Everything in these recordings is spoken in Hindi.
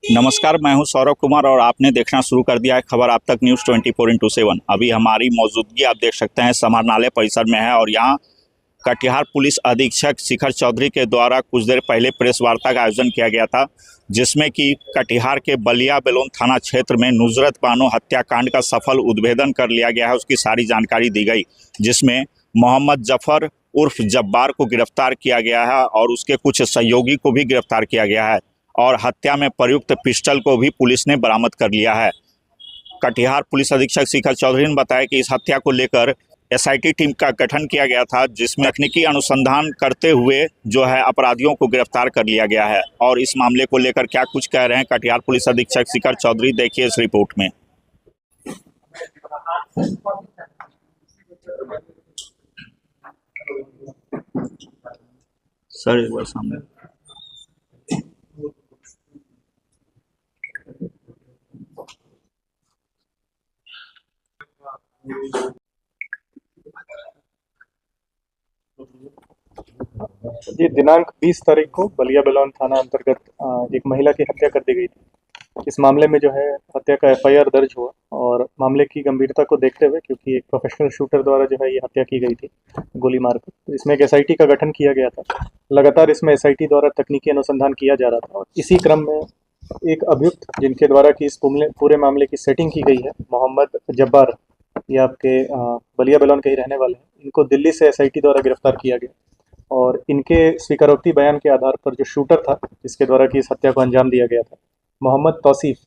नमस्कार, मैं हूं सौरभ कुमार और आपने देखना शुरू कर दिया है खबर आप तक न्यूज़ 24x7। अभी हमारी मौजूदगी आप देख सकते हैं समाहरणालय परिसर में है और यहां कटिहार पुलिस अधीक्षक शिखर चौधरी के द्वारा कुछ देर पहले प्रेस वार्ता का आयोजन किया गया था, जिसमें कि कटिहार के बलिया बेलोन थाना क्षेत्र में नुसरत बानो हत्याकांड का सफल उद्भेदन कर लिया गया है। उसकी सारी जानकारी दी गई, जिसमें मोहम्मद जफर उर्फ जब्बार को गिरफ्तार किया गया है और उसके कुछ सहयोगी को भी गिरफ्तार किया गया है और हत्या में प्रयुक्त पिस्टल को भी पुलिस ने बरामद कर लिया है। कटिहार पुलिस अधीक्षक शिखर चौधरी ने बताया कि इस हत्या को लेकर एसआईटी टीम का गठन किया गया था, जिसमें तकनीकी अनुसंधान करते हुए जो है अपराधियों को गिरफ्तार कर लिया गया है। और इस मामले को लेकर क्या कुछ कह रहे हैं कटिहार पुलिस अधीक्षक शिखर चौधरी, देखिए इस रिपोर्ट में। सर एक बार सामने। जी, दिनांक 20 तारीख को बलिया बेलोन थाना अंतर्गत एक महिला की हत्या कर दी गई थी। इस मामले में जो है हत्या का एफआईआर दर्ज हुआ और मामले की गंभीरता को देखते हुए, क्योंकि एक प्रोफेशनल शूटर द्वारा जो है ये हत्या की गई थी गोली मारकर, तो इसमें एक एसआईटी का गठन किया गया था। लगातार इसमें एसआईटी द्वारा तकनीकी अनुसंधान किया जा रहा था और इसी क्रम में एक अभियुक्त जिनके द्वारा की इस पूरे मामले की सेटिंग की गई है, मोहम्मद जब्बार, ये आपके बलिया बेलोन के ही रहने वाले हैं। इनको दिल्ली से एसआईटी द्वारा गिरफ्तार किया गया और इनके स्वीकारोक्ति बयान के आधार पर जो शूटर था जिसके द्वारा कि इस हत्या को अंजाम दिया गया था, मोहम्मद तौसीफ,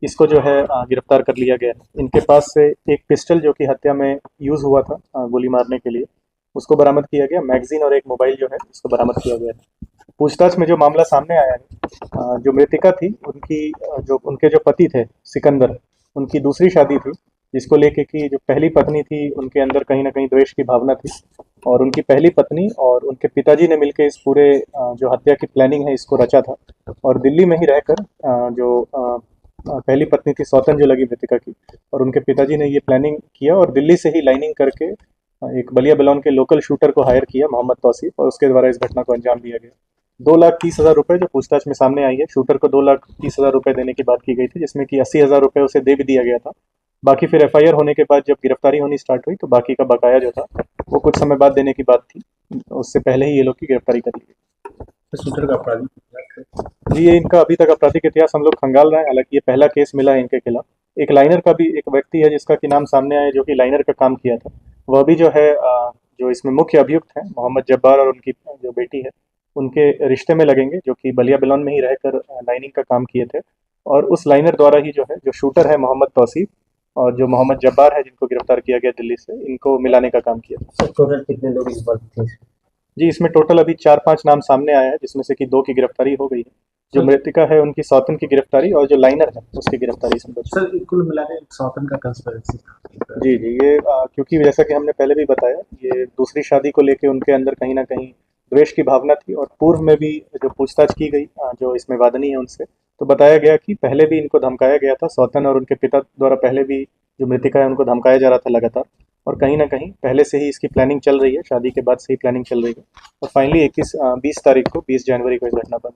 इसको जो है गिरफ्तार कर लिया गया है। इनके पास से एक पिस्टल जो कि हत्या में यूज़ हुआ था गोली मारने के लिए, उसको बरामद किया गया। मैगजीन और एक मोबाइल जो है उसको बरामद किया गया है। पूछताछ में जो मामला सामने आया है, जो मृतिका थी उनकी जो उनके जो पति थे सिकंदर, उनकी दूसरी शादी थी, जिसको लेके कि जो पहली पत्नी थी उनके अंदर कहीं ना कहीं द्वेष की भावना थी और उनकी पहली पत्नी और उनके पिताजी ने मिलकर इस पूरे जो हत्या की प्लानिंग है इसको रचा था। और दिल्ली में ही रहकर जो पहली पत्नी थी सौतन जो लगी मृतिका की, और उनके पिताजी ने ये प्लानिंग किया और दिल्ली से ही लाइनिंग करके एक बलिया बेलोन के लोकल शूटर को हायर किया, मोहम्मद तौसीफ, और उसके द्वारा इस घटना को अंजाम दिया गया। 2,30,000 रुपये जो पूछताछ में सामने आई है, शूटर को 2,30,000 रुपये देने की बात की गई थी, जिसमें कि 80,000 रुपये उसे दे भी दिया गया था। बाकी फिर एफआईआर होने के बाद जब गिरफ्तारी होनी स्टार्ट हुई तो बाकी का बकाया जो था वो कुछ समय बाद देने की बात थी। उससे पहले ही ये लोग की गिरफ्तारी कर ली गई। शूटर का अपराधी जी, ये इनका अभी तक आपराधिक इतिहास हम लोग खंगाल रहे हैं। हालांकि ये पहला केस मिला है इनके खिलाफ। एक लाइनर का भी एक व्यक्ति है जिसका कि नाम सामने आया, जो कि लाइनर का काम किया था, वह भी जो है जो इसमें मुख्य अभियुक्त है मोहम्मद जब्बार और उनकी जो बेटी है उनके रिश्ते में लगेंगे, जो कि बलिया बेलोन में ही रहकर लाइनिंग का काम किए थे। और उस लाइनर द्वारा ही जो है जो शूटर है मोहम्मद तौसीफ और जो मोहम्मद जब्बार है जिनको गिरफ्तार किया गया दिल्ली से, इनको मिलाने का काम किया था। टोटल कितने लोग इन्वॉल्व थे? जी, इसमें टोटल अभी 4-5 नाम सामने आया है, जिसमें से कि 2 की गिरफ्तारी हो गई है। जो मृतिका है उनकी सौतन की गिरफ्तारी और जो लाइनर है उसकी गिरफ्तारी इसमें बची। सर कुल मिला के सौतन का कंस्पिरेसी था। जी जी, ये क्योंकि जैसा कि हमने पहले भी बताया, ये दूसरी शादी को लेके उनके अंदर कहीं ना कहीं द्वेष की भावना थी और पूर्व में भी जो पूछताछ की गई जो इसमें वादनी है उनसे, तो बताया गया कि पहले भी इनको धमकाया गया था। सौतन और उनके पिता द्वारा पहले भी जो मृतिका है उनको धमकाया जा रहा था लगातार, और कहीं ना कहीं पहले से ही इसकी प्लानिंग चल रही है, शादी के बाद से ही प्लानिंग चल रही है। और फाइनली 20 तारीख को 20 जनवरी को इस घटना पर